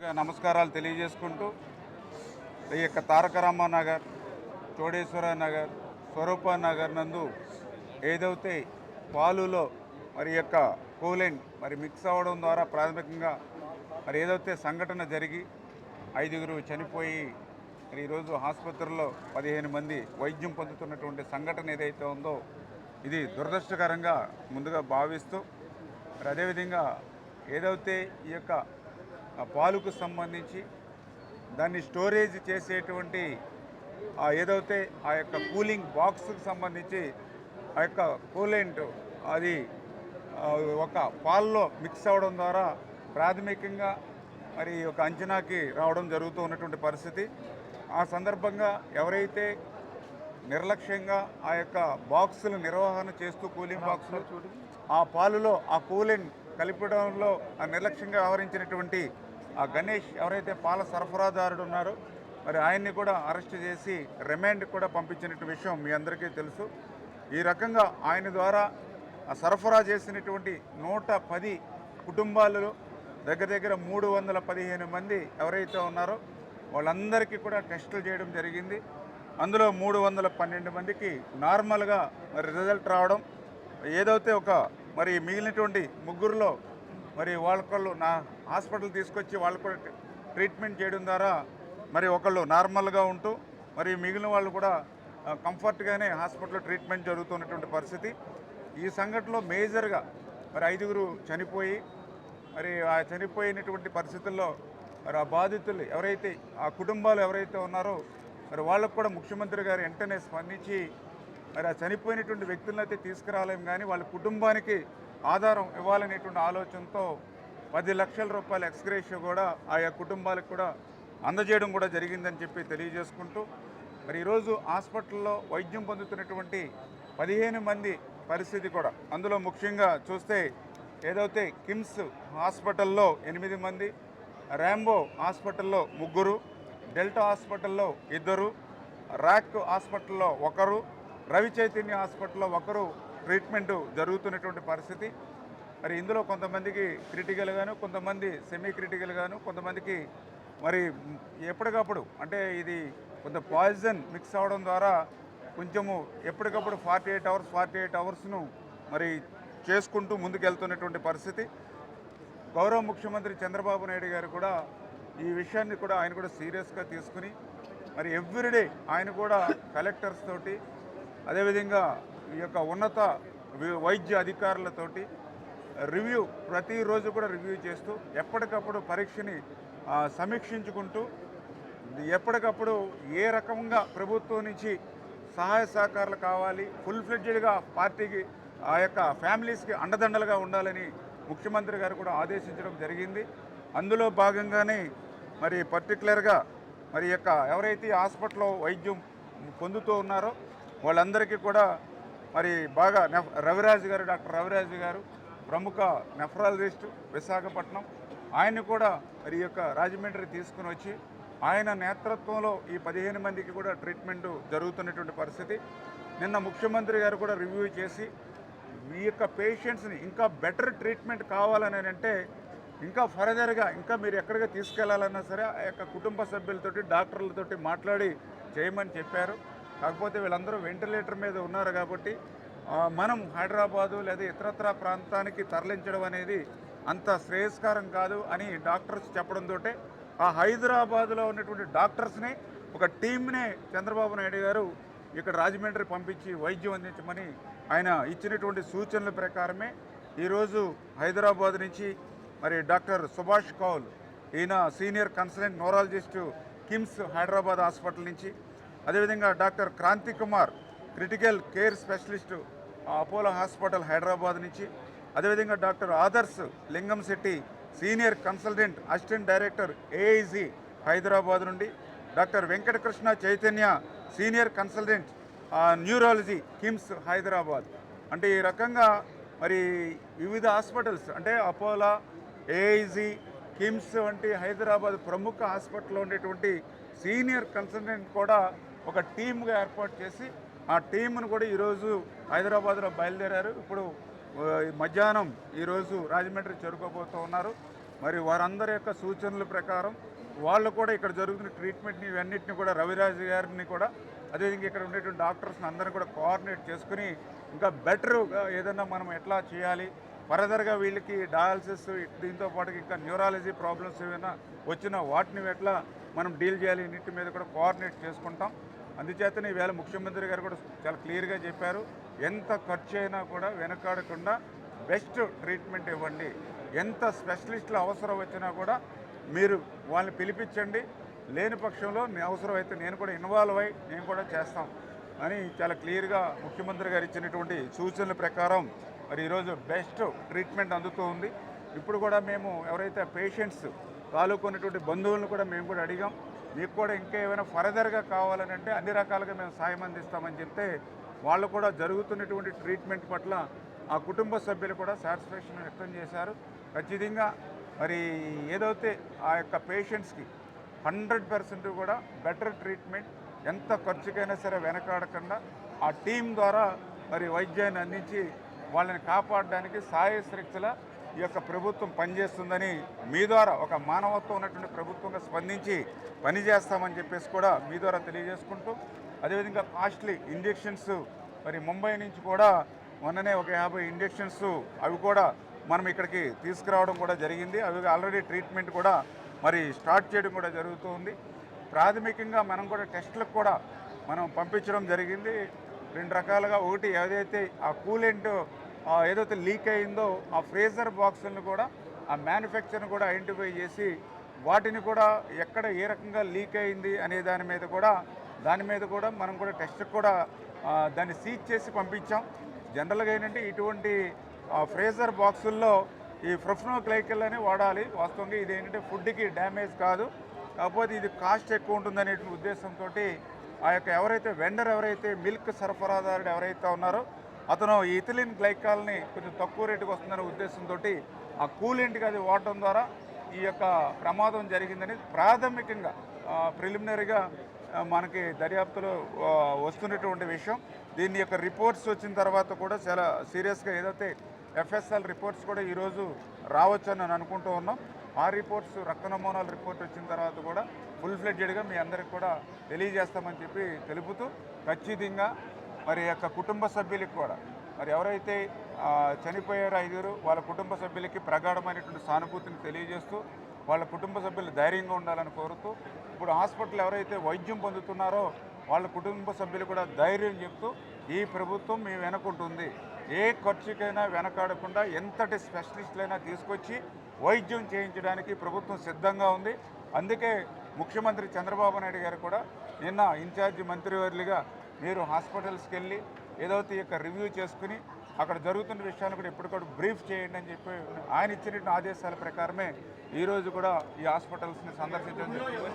నమస్కారాలు తెలియజేసుకుంటూ ఈ యొక్క తారక రామానగర్, చోడేశ్వర నగర్, స్వరూప నగర్ నందు ఏదైతే పాలులో మరి యొక్క కూలెంట్ మరి మిక్స్ అవ్వడం ద్వారా ప్రాథమికంగా మరి ఏదైతే సంఘటన జరిగి 5గురు చనిపోయి మరి ఈరోజు ఆసుపత్రుల్లో 15 మంది వైద్యం పొందుతున్నటువంటి సంఘటన ఏదైతే ఉందో ఇది దురదృష్టకరంగా ముందుగా భావిస్తూ మరి అదేవిధంగా ఏదైతే ఈ యొక్క పాలుకు సంబంధించి దాన్ని స్టోరేజ్ చేసేటువంటి ఏదైతే ఆ యొక్క కూలింగ్ బాక్స్కి సంబంధించి ఆ యొక్క కూలెంట్ అది ఒక పాల్లో మిక్స్ అవ్వడం ద్వారా ప్రాథమికంగా మరి ఒక అంచనాకి రావడం జరుగుతూ ఉన్నటువంటి పరిస్థితి. ఆ సందర్భంగా ఎవరైతే నిర్లక్ష్యంగా ఆ యొక్క బాక్సులు నిర్వహణ చేస్తూ కూలింగ్ బాక్సులు ఆ పాలులో ఆ కూలెంట్ కలిపడంలో ఆ నిర్లక్ష్యంగా వ్యవహరించినటువంటి ఆ గణేష్ ఎవరైతే పాల సరఫరాదారుడు ఉన్నారో మరి ఆయన్ని కూడా అరెస్ట్ చేసి రిమాండ్ కూడా పంపించినట్టు విషయం మీ అందరికీ తెలుసు. ఈ రకంగా ఆయన ద్వారా సరఫరా చేసినటువంటి 110 కుటుంబాలలో దగ్గర దగ్గర 315 మంది ఎవరైతే ఉన్నారో వాళ్ళందరికీ కూడా టెస్టులు చేయడం జరిగింది. అందులో 312 మందికి నార్మల్గా మరి రిజల్ట్ రావడం, ఏదైతే ఒక మరి మిగిలినటువంటి ముగ్గురులో మరి వాళ్ళకొళ్ళు నా హాస్పిటల్ తీసుకొచ్చి వాళ్ళు కూడా ట్రీట్మెంట్ చేయడం ద్వారా మరి ఒకళ్ళు నార్మల్గా ఉంటూ మరి మిగిలిన వాళ్ళు కూడా కంఫర్ట్గానే హాస్పిటల్లో ట్రీట్మెంట్ జరుగుతున్నటువంటి పరిస్థితి. ఈ సంఘటనలో మేజర్గా మరి 5గురు చనిపోయి మరి ఆ చనిపోయినటువంటి పరిస్థితుల్లో మరి ఆ బాధితులు ఎవరైతే ఆ కుటుంబాలు ఎవరైతే ఉన్నారో మరి వాళ్ళకు కూడా ముఖ్యమంత్రి గారు వెంటనే స్పందించి మరి ఆ చనిపోయినటువంటి వ్యక్తులను అయితే తీసుకురాలేము, కానీ వాళ్ళ కుటుంబానికి ఆధారం ఇవ్వాలనేటువంటి ఆలోచనతో 10 లక్షల రూపాయల ఎక్స్గ్రేషియో కూడా ఆయా కుటుంబాలకు కూడా అందజేయడం కూడా జరిగిందని చెప్పి తెలియజేసుకుంటూ మరి ఈరోజు హాస్పిటల్లో వైద్యం పొందుతున్నటువంటి 15 మంది పరిస్థితి కూడా, అందులో ముఖ్యంగా చూస్తే ఏదైతే కిమ్స్ హాస్పిటల్లో 8 మంది, ర్యాంబో హాస్పిటల్లో 3, డెల్టా హాస్పిటల్లో 2, ర్యాక్ హాస్పిటల్లో 1, రవి చైతన్య హాస్పిటల్లో 1 ట్రీట్మెంటు జరుగుతున్నటువంటి పరిస్థితి. మరి ఇందులో కొంతమందికి క్రిటికల్గాను, కొంతమంది సెమీ క్రిటికల్గాను, కొంతమందికి మరి ఎప్పటికప్పుడు అంటే ఇది కొంత పాయిజన్ మిక్స్ అవ్వడం ద్వారా కొంచెము ఎప్పటికప్పుడు 48 అవర్స్ను మరి చేసుకుంటూ ముందుకెళ్తున్నటువంటి పరిస్థితి. గౌరవ ముఖ్యమంత్రి చంద్రబాబు నాయుడు గారు కూడా ఈ విషయాన్ని కూడా ఆయన కూడా సీరియస్గా తీసుకుని మరి ఎవ్రీడే ఆయన కూడా కలెక్టర్స్ తోటి అదేవిధంగా ఈ యొక్క ఉన్నత వైద్య అధికారులతోటి రివ్యూ ప్రతిరోజు కూడా రివ్యూ చేస్తూ ఎప్పటికప్పుడు పరీక్షని సమీక్షించుకుంటూ ఎప్పటికప్పుడు ఏ రకంగా ప్రభుత్వం నుంచి సహాయ సహకారాలు కావాలి, ఫుల్ ఫ్లెడ్జెడ్గా పార్టీకి ఆ యొక్క ఫ్యామిలీస్కి అండదండలుగా ఉండాలని ముఖ్యమంత్రి గారు కూడా ఆదేశించడం జరిగింది. అందులో భాగంగానే మరి పర్టికులర్గా మరి యొక్క ఎవరైతే హాస్పిటల్లో వైద్యం పొందుతూ ఉన్నారో వాళ్ళందరికీ కూడా మరి బాగా రవిరాజు గారు, డాక్టర్ రవిరాజు గారు ప్రముఖ నెఫ్రాలజిస్ట్ విశాఖపట్నం, ఆయన్ని కూడా మరి యొక్క రాజమండ్రి తీసుకుని వచ్చి ఆయన నేతృత్వంలో ఈ 15 మందికి కూడా ట్రీట్మెంటు జరుగుతున్నటువంటి పరిస్థితి. నిన్న ముఖ్యమంత్రి గారు కూడా రివ్యూ చేసి ఈ యొక్క పేషెంట్స్ని ఇంకా బెటర్ ట్రీట్మెంట్ కావాలని అంటే ఇంకా ఫర్దర్గా ఇంకా మీరు ఎక్కడికి తీసుకెళ్లాలన్నా సరే ఆ యొక్క కుటుంబ సభ్యులతోటి డాక్టర్లతోటి మాట్లాడి చేయమని చెప్పారు. కాకపోతే వీళ్ళందరూ వెంటిలేటర్ మీద ఉన్నారు కాబట్టి మనం హైదరాబాదు లేదా ఇతరత్ర ప్రాంతానికి తరలించడం అనేది అంత శ్రేయస్కరం కాదు అని డాక్టర్స్ చెప్పడంతో ఆ హైదరాబాదులో ఉన్నటువంటి డాక్టర్స్ని ఒక టీంనే చంద్రబాబు నాయుడు గారు ఇక్కడ రాజమండ్రి పంపించి వైద్యం అందించమని ఆయన ఇచ్చినటువంటి సూచనల ప్రకారమే ఈరోజు హైదరాబాద్ నుంచి మరి డాక్టర్ సుభాష్ కౌల్, ఈయన senior consultant neurologist KIMS Hyderabad hospital నుంచి, అదేవిధంగా doctor Kranthi Kumar critical care specialist Apollo hospital Hyderabad నుంచి, అదేవిధంగా doctor Adarsh Lingamsetty senior consultant assistant director AIG Hyderabad నుండి, doctor Venkatakrishna Chaitanya senior consultant neurology KIMS Hyderabad. అంటే ఈ రకంగా మరి వివిధ హాస్పిటల్స్ అంటే అపోలో, ఏఐజీ, కిమ్స్ వంటి హైదరాబాద్ ప్రముఖ హాస్పిటల్లో ఉండేటువంటి సీనియర్ కన్సల్టెంట్ కూడా ఒక టీమ్గా ఏర్పాటు చేసి ఆ టీంను కూడా ఈరోజు హైదరాబాద్లో బయలుదేరారు. ఇప్పుడు మధ్యాహ్నం ఈరోజు రాజమండ్రి చేరుకోబోతూ ఉన్నారు. మరి వారందరి యొక్క సూచనల ప్రకారం వాళ్ళు కూడా ఇక్కడ జరుగుతున్న ట్రీట్మెంట్ని ఇవన్నిటిని కూడా రవిరాజు గారిని కూడా అదేవిధంగా ఇక్కడ ఉండేటువంటి డాక్టర్స్ని అందరినీ కూడా కోఆర్డినేట్ చేసుకుని ఇంకా బెటర్గా ఏదైనా మనం ఎట్లా చేయాలి, ఫర్దర్గా వీళ్ళకి డయాలసిస్ దీంతో పాటు ఇంకా న్యూరాలజీ ప్రాబ్లమ్స్ ఏమైనా వచ్చినా వాటిని ఎట్లా మనం డీల్ చేయాలి ఇన్నిటి మీద కూడా కోఆర్డినేట్ చేసుకుంటాం. అందుచేతనే ఈవేళ ముఖ్యమంత్రి గారు కూడా చాలా క్లియర్గా చెప్పారు, ఎంత ఖర్చు అయినా కూడా వెనకాడకుండా బెస్ట్ ట్రీట్మెంట్ ఇవ్వండి, ఎంత స్పెషలిస్టులు అవసరం వచ్చినా కూడా మీరు వాళ్ళని పిలిపించండి, లేని పక్షంలో అవసరం అయితే నేను కూడా ఇన్వాల్వ్ అయ్యి నేను కూడా చేస్తాం అని చాలా క్లియర్గా ముఖ్యమంత్రి గారు ఇచ్చినటువంటి సూచనల ప్రకారం మరి ఈరోజు బెస్ట్ ట్రీట్మెంట్ అందుతూ ఉంది. ఇప్పుడు కూడా మేము ఎవరైతే పేషెంట్స్ తాలూకున్నటువంటి బంధువులను కూడా మేము కూడా అడిగాం, మీకు కూడా ఇంకా ఏమైనా ఫర్దర్గా కావాలని అంటే అన్ని రకాలుగా మేము సాయం అందిస్తామని చెప్తే వాళ్ళు కూడా జరుగుతున్నటువంటి ట్రీట్మెంట్ పట్ల ఆ కుటుంబ సభ్యులు కూడా సాటిస్ఫాక్షన్ వ్యక్తం చేశారు. ఖచ్చితంగా మరి ఏదైతే ఆ యొక్క పేషెంట్స్కి 100% కూడా బెటర్ ట్రీట్మెంట్, ఎంత ఖర్చుకైనా సరే వెనకాడకుండా ఆ టీం ద్వారా మరి వైద్యాన్ని అందించి వాళ్ళని కాపాడడానికి సాయశక్తుల ఈ యొక్క ప్రభుత్వం పనిచేస్తుందని మీ ద్వారా ఒక మానవత్వం ఉన్నటువంటి ప్రభుత్వంగా స్పందించి పనిచేస్తామని చెప్పేసి కూడా మీ ద్వారా తెలియజేసుకుంటూ, అదేవిధంగా కాస్ట్లీ ఇంజెక్షన్స్ మరి ముంబై నుంచి కూడా మొన్ననే ఒక 50 ఇంజెక్షన్స్ అవి కూడా మనం ఇక్కడికి తీసుకురావడం కూడా జరిగింది. అవి ఆల్రెడీ ట్రీట్మెంట్ కూడా మరి స్టార్ట్ చేయడం కూడా జరుగుతుంది. ప్రాథమికంగా మనం కూడా టెస్టులకు కూడా మనం పంపించడం జరిగింది 2 రకాలుగా. ఒకటి ఏదైతే ఆ కూలెంట్ ఏదైతే లీక్ అయిందో ఆ ఫ్రీజర్ బాక్సులను కూడా ఆ మ్యానుఫ్యాక్చర్ని కూడా ఐడెంటిఫై చేసి వాటిని కూడా ఎక్కడ ఏ రకంగా లీక్ అయింది అనే దాని మీద కూడా మనం కూడా టెస్ట్కి కూడా దాన్ని సీజ్ చేసి పంపించాం. జనరల్గా ఏంటంటే ఇటువంటి ఫ్రీజర్ బాక్సుల్లో ఈ ప్రొఫెనోగ్లైకల్ అని వాడాలి. వాస్తవంగా ఇది ఏంటంటే ఫుడ్కి డ్యామేజ్ కాదు, కాకపోతే ఇది కాస్ట్ ఎక్కువ ఉంటుందనే ఉద్దేశంతో ఆ యొక్క ఎవరైతే మిల్క్ సరఫరాదారుడు ఎవరైతే ఉన్నారో అతను ఈ ఇథిలిన్ గ్లైకాల్ని కొంచెం తక్కువ రేటుకి వస్తుందనే ఉద్దేశంతో ఆ కూలెంట్కి అది వాడటం ద్వారా ఈ యొక్క ప్రమాదం జరిగిందని ప్రాథమికంగా ప్రిలిమినరీగా మనకి దర్యాప్తులో వస్తున్నటువంటి విషయం. దీని యొక్క రిపోర్ట్స్ వచ్చిన తర్వాత కూడా చాలా సీరియస్గా ఏదైతే ఎఫ్ఎస్ఎల్ రిపోర్ట్స్ కూడా ఈరోజు రావచ్చు అని అనుకుంటూ ఉన్నాం. ఆ రిపోర్ట్స్ రక్త నమూనాల రిపోర్ట్ వచ్చిన తర్వాత కూడా ఫుల్ ఫ్లెడ్జెడ్గా మీ అందరికి కూడా తెలియజేస్తామని చెప్పి తెలుపుతూ, ఖచ్చితంగా మరి యొక్క కుటుంబ సభ్యులకు కూడా మరి ఎవరైతే చనిపోయారో 5 వాళ్ళ కుటుంబ సభ్యులకి ప్రగాఢమైనటువంటి సానుభూతిని తెలియజేస్తూ వాళ్ళ కుటుంబ సభ్యులు ధైర్యంగా ఉండాలని కోరుతూ, ఇప్పుడు హాస్పిటల్ ఎవరైతే వైద్యం పొందుతున్నారో వాళ్ళ కుటుంబ సభ్యులు కూడా ధైర్యం చెప్తూ ఈ ప్రభుత్వం మేము వెనకుంటుంది, ఏ ఖర్చుకైనా వెనకాడకుండా ఎంతటి స్పెషలిస్టులైనా తీసుకొచ్చి వైద్యం చేయించడానికి ప్రభుత్వం సిద్ధంగా ఉంది. అందుకే ముఖ్యమంత్రి చంద్రబాబు నాయుడు గారు కూడా నిన్న ఇన్ఛార్జి మంత్రివర్యులుగా మీరు హాస్పిటల్స్కి వెళ్ళి ఏదైతే ఈ యొక్క రివ్యూ చేసుకుని అక్కడ జరుగుతున్న విషయాన్ని కూడా ఎప్పటికప్పుడు బ్రీఫ్ చేయండి అని చెప్పి ఆయన ఇచ్చిన ఆదేశాల ప్రకారమే ఈరోజు కూడా ఈ హాస్పిటల్స్ని సందర్శించడం జరిగింది.